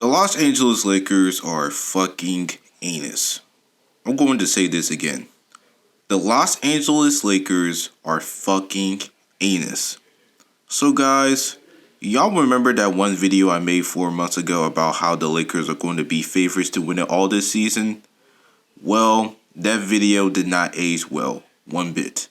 The Los Angeles Lakers are fucking anus. I'm going to say this again. The Los Angeles Lakers are fucking anus. So guys, y'all remember that one video I made 4 months ago about how the Lakers are going to be favorites to win it all this season? Well, that video did not age well, one bit.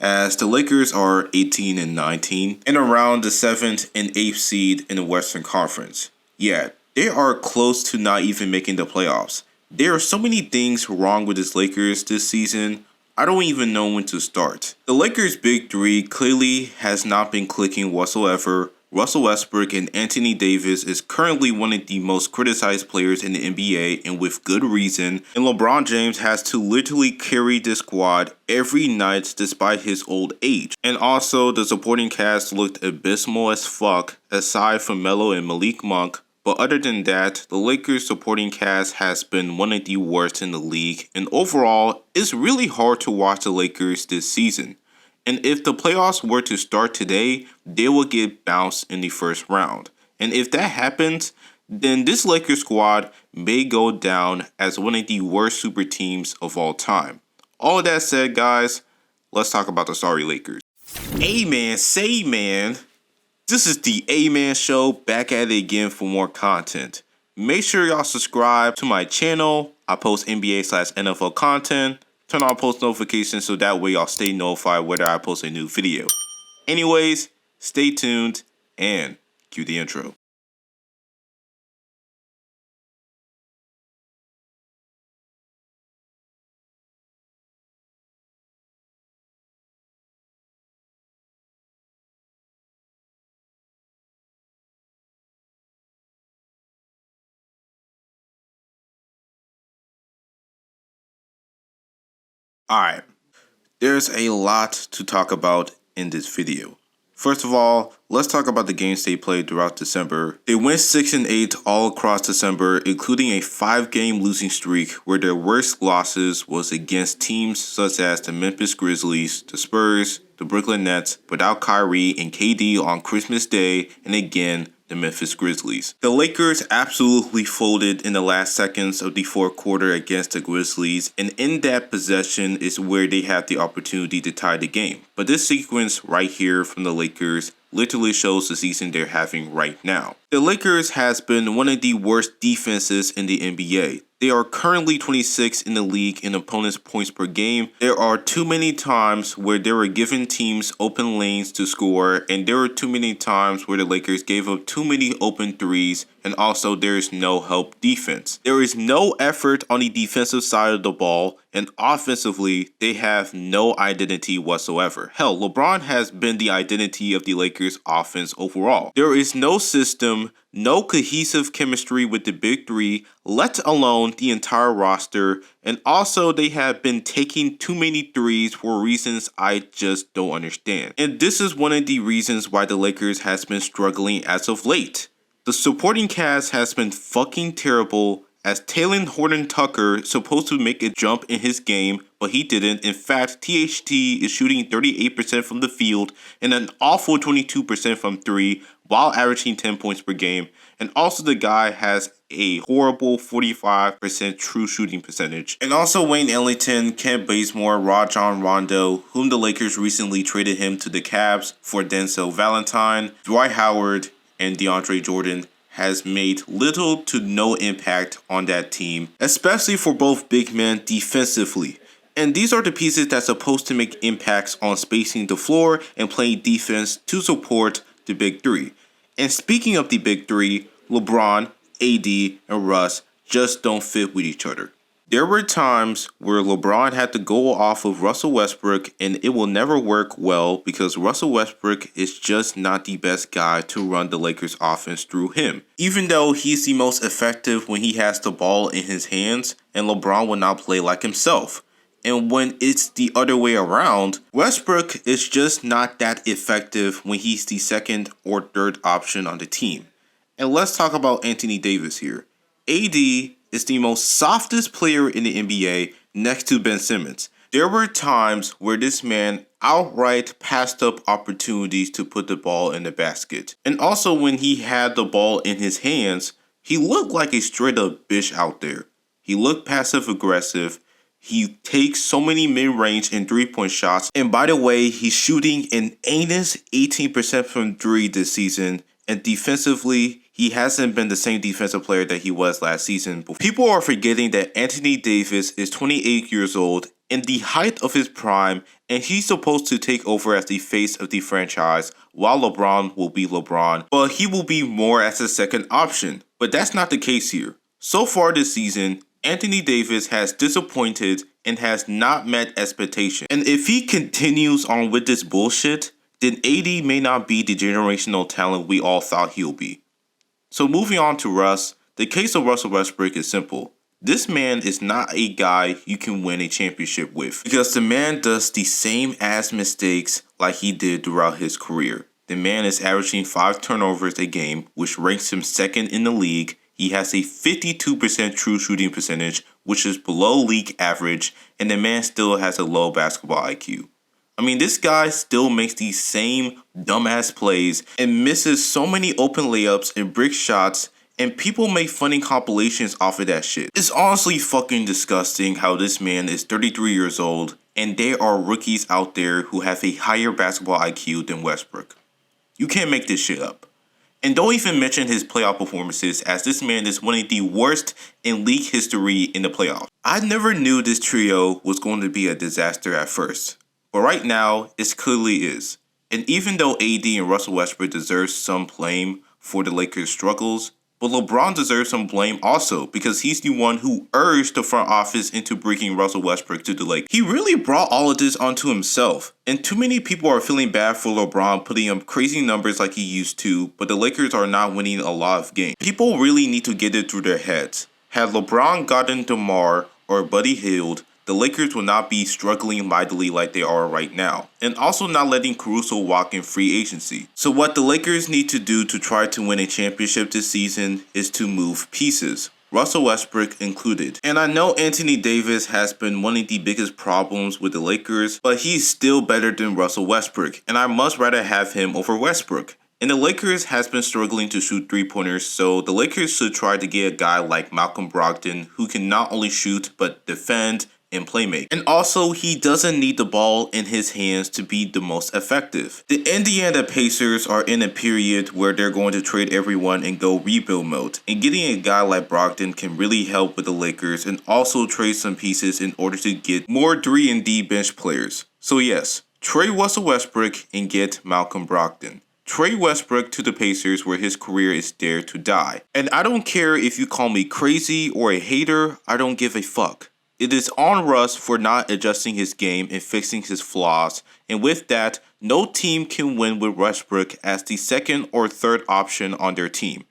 As the Lakers are 18 and 19 and around the 7th and 8th seed in the Western Conference. Yeah, they are close to not even making the playoffs. There are so many things wrong with this Lakers this season, I don't even know when to start. The Lakers' big three clearly has not been clicking whatsoever. Russell Westbrook and Anthony Davis is currently one of the most criticized players in the NBA, and with good reason. And LeBron James has to literally carry the squad every night despite his old age. And also, the supporting cast looked abysmal as fuck, aside from Melo and Malik Monk. But other than that, the Lakers supporting cast has been one of the worst in the league, and overall, it's really hard to watch the Lakers this season. And if the playoffs were to start today, they will get bounced in the first round. And if that happens, then this Lakers squad may go down as one of the worst super teams of all time. All that said, guys, let's talk about the sorry Lakers. Amen, say man. This is the A-Man Show, back at it again for more content. Make sure y'all subscribe to my channel. I post NBA/NFL content. Turn on post notifications so that way y'all stay notified whether I post a new video. Anyways, stay tuned and cue the intro. Alright, there's a lot to talk about in this video. First of all, let's talk about the games they played throughout December. They went 6 and 8 all across December, including a 5-game losing streak where their worst losses was against teams such as the Memphis Grizzlies, the Spurs, the Brooklyn Nets, without Kyrie and KD on Christmas Day, and again, the Memphis Grizzlies. The Lakers absolutely folded in the last seconds of the fourth quarter against the Grizzlies, and in that possession is where they had the opportunity to tie the game. But this sequence right here from the Lakers literally shows the season they're having right now. The Lakers has been one of the worst defenses in the NBA. They are currently 26th in the league in opponents' points per game. There are too many times where they were giving teams open lanes to score, and there were too many times where the Lakers gave up too many open threes, and also there is no help defense. There is no effort on the defensive side of the ball, and offensively, they have no identity whatsoever. Hell, LeBron has been the identity of the Lakers offense overall. There is no system, no cohesive chemistry with the big three, let alone the entire roster, and also they have been taking too many threes for reasons I just don't understand. And this is one of the reasons why the Lakers has been struggling as of late. The supporting cast has been fucking terrible, as Talen Horton-Tucker supposed to make a jump in his game, but he didn't. In fact, THT is shooting 38% from the field and an awful 22% from 3 while averaging 10 points per game. And also the guy has a horrible 45% true shooting percentage. And also Wayne Ellington, Kent Bazemore, Rajon Rondo, whom the Lakers recently traded him to the Cavs for Denzel Valentine, Dwight Howard, and DeAndre Jordan has made little to no impact on that team, especially for both big men defensively. And these are the pieces that's supposed to make impacts on spacing the floor and playing defense to support the big three. And speaking of the big three, LeBron, AD, and Russ just don't fit with each other. There were times where LeBron had to go off of Russell Westbrook, and it will never work well because Russell Westbrook is just not the best guy to run the Lakers offense through him. Even though he's the most effective when he has the ball in his hands, and LeBron will not play like himself. And when it's the other way around, Westbrook is just not that effective when he's the second or third option on the team. And let's talk about Anthony Davis here. AD is the most softest player in the NBA next to Ben Simmons. There were times where this man outright passed up opportunities to put the ball in the basket. And also when he had the ball in his hands, He looked like a straight up bitch out there. He looked passive aggressive. He takes so many mid-range and 3-point shots. And by the way, he's shooting an anus 18% from 3 this season. And defensively, he hasn't been the same defensive player that he was last season. People are forgetting that Anthony Davis is 28 years old, in the height of his prime, and he's supposed to take over as the face of the franchise, while LeBron will be LeBron, but he will be more as a second option. But that's not the case here. So far this season, Anthony Davis has disappointed and has not met expectations. And if he continues on with this bullshit, then AD may not be the generational talent we all thought he'll be. So moving on to Russ, the case of Russell Westbrook is simple. This man is not a guy you can win a championship with because the man does the same ass mistakes like he did throughout his career. The man is averaging 5 turnovers a game, which ranks him second in the league. He has a 52% true shooting percentage, which is below league average, and the man still has a low basketball IQ. I mean, this guy still makes these same dumbass plays and misses so many open layups and brick shots, and people make funny compilations off of that shit. It's honestly fucking disgusting how this man is 33 years old and there are rookies out there who have a higher basketball IQ than Westbrook. You can't make this shit up. And don't even mention his playoff performances, as this man is one of the worst in league history in the playoffs. I never knew this trio was going to be a disaster at first, but right now it clearly is. And even though AD and Russell Westbrook deserve some blame for the Lakers' struggles, but LeBron deserves some blame also because he's the one who urged the front office into bringing Russell Westbrook to the Lakers. He really brought all of this onto himself, and too many people are feeling bad for LeBron putting up crazy numbers like he used to, but the Lakers are not winning a lot of games. People really need to get it through their heads. Had LeBron gotten DeMar or Buddy Hield, the Lakers will not be struggling mightily like they are right now, and also not letting Caruso walk in free agency. So what the Lakers need to do to try to win a championship this season is to move pieces, Russell Westbrook included. And I know Anthony Davis has been one of the biggest problems with the Lakers, but he's still better than Russell Westbrook, and I much rather have him over Westbrook. And the Lakers has been struggling to shoot 3-pointers, so the Lakers should try to get a guy like Malcolm Brogdon who can not only shoot but defend and playmate. And also, he doesn't need the ball in his hands to be the most effective. The Indiana Pacers are in a period where they're going to trade everyone and go rebuild mode. And getting a guy like Brogdon can really help with the Lakers and also trade some pieces in order to get more 3-and-D bench players. So yes, trade Russell Westbrook and get Malcolm Brogdon. Trade Westbrook to the Pacers where his career is there to die. And I don't care if you call me crazy or a hater, I don't give a fuck. It is on Russ for not adjusting his game and fixing his flaws, and with that, no team can win with Westbrook as the second or third option on their team.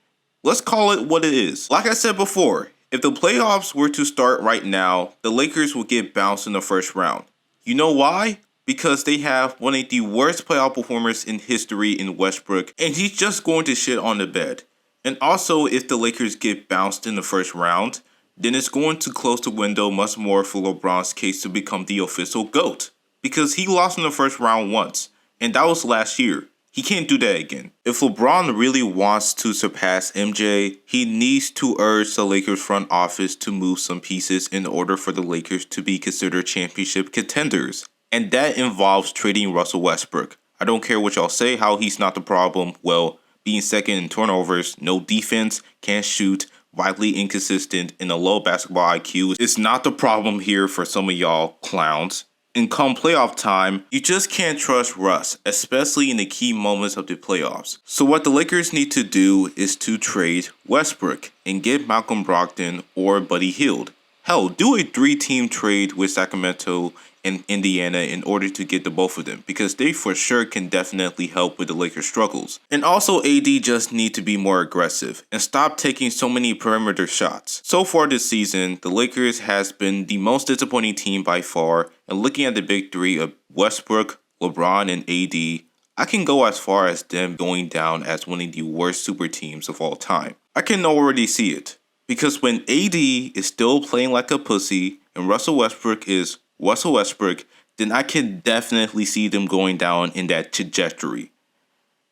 Let's call it what it is. Like I said before, if the playoffs were to start right now, the Lakers will get bounced in the first round. You know why? Because they have one of the worst playoff performers in history in Westbrook, and he's just going to shit on the bed. And also, if the Lakers get bounced in the first round, then it's going to close the window much more for LeBron's case to become the official GOAT. Because he lost in the first round once, and that was last year. He can't do that again. If LeBron really wants to surpass MJ, he needs to urge the Lakers front office to move some pieces in order for the Lakers to be considered championship contenders. And that involves trading Russell Westbrook. I don't care what y'all say, how he's not the problem. Well, being second in turnovers, no defense, can't shoot, widely inconsistent, and a low basketball IQ is not the problem here for some of y'all clowns. And come playoff time, you just can't trust Russ, especially in the key moments of the playoffs. So what the Lakers need to do is to trade Westbrook and get Malcolm Brogdon or Buddy Hield. Hell, do a 3-team trade with Sacramento and Indiana in order to get the both of them, because they for sure can definitely help with the Lakers' struggles. And also, AD just need to be more aggressive and stop taking so many perimeter shots. So far this season, the Lakers has been the most disappointing team by far, and looking at the big three of Westbrook, LeBron, and AD, I can go as far as them going down as one of the worst super teams of all time. I can already see it, because when AD is still playing like a pussy and Russell Westbrook is Russell Westbrook, then I can definitely see them going down in that trajectory.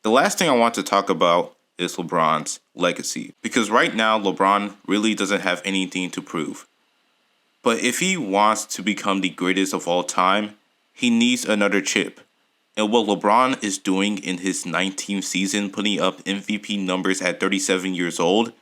The last thing I want to talk about is LeBron's legacy. Because right now, LeBron really doesn't have anything to prove. But if he wants to become the greatest of all time, he needs another chip. And what LeBron is doing in his 19th season, putting up MVP numbers at 37 years old,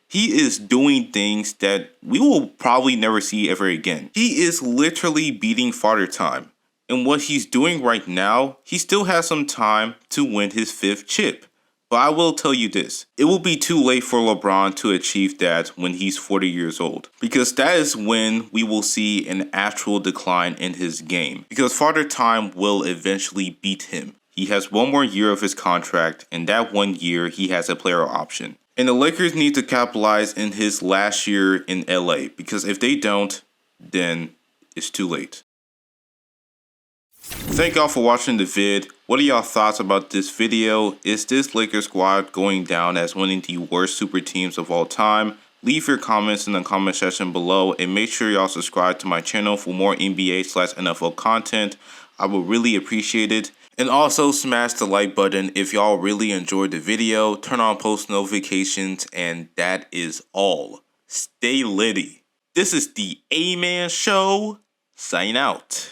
he is doing things that we will probably never see ever again. He is literally beating Father Time. And what he's doing right now, he still has some time to win his 5th chip. But I will tell you this, it will be too late for LeBron to achieve that when he's 40 years old. Because that is when we will see an actual decline in his game. Because Father Time will eventually beat him. He has one more year of his contract, and that 1 year he has a player option. And the Lakers need to capitalize in his last year in LA. Because if they don't, then it's too late. Thank y'all for watching the vid. What are y'all thoughts about this video? Is this Lakers squad going down as one of the worst super teams of all time? Leave your comments in the comment section below and make sure y'all subscribe to my channel for more NBA/NFL content. I would really appreciate it. And also smash the like button if y'all really enjoyed the video. Turn on post notifications, and that is all. Stay litty. This is the A-Man Show. Sign out.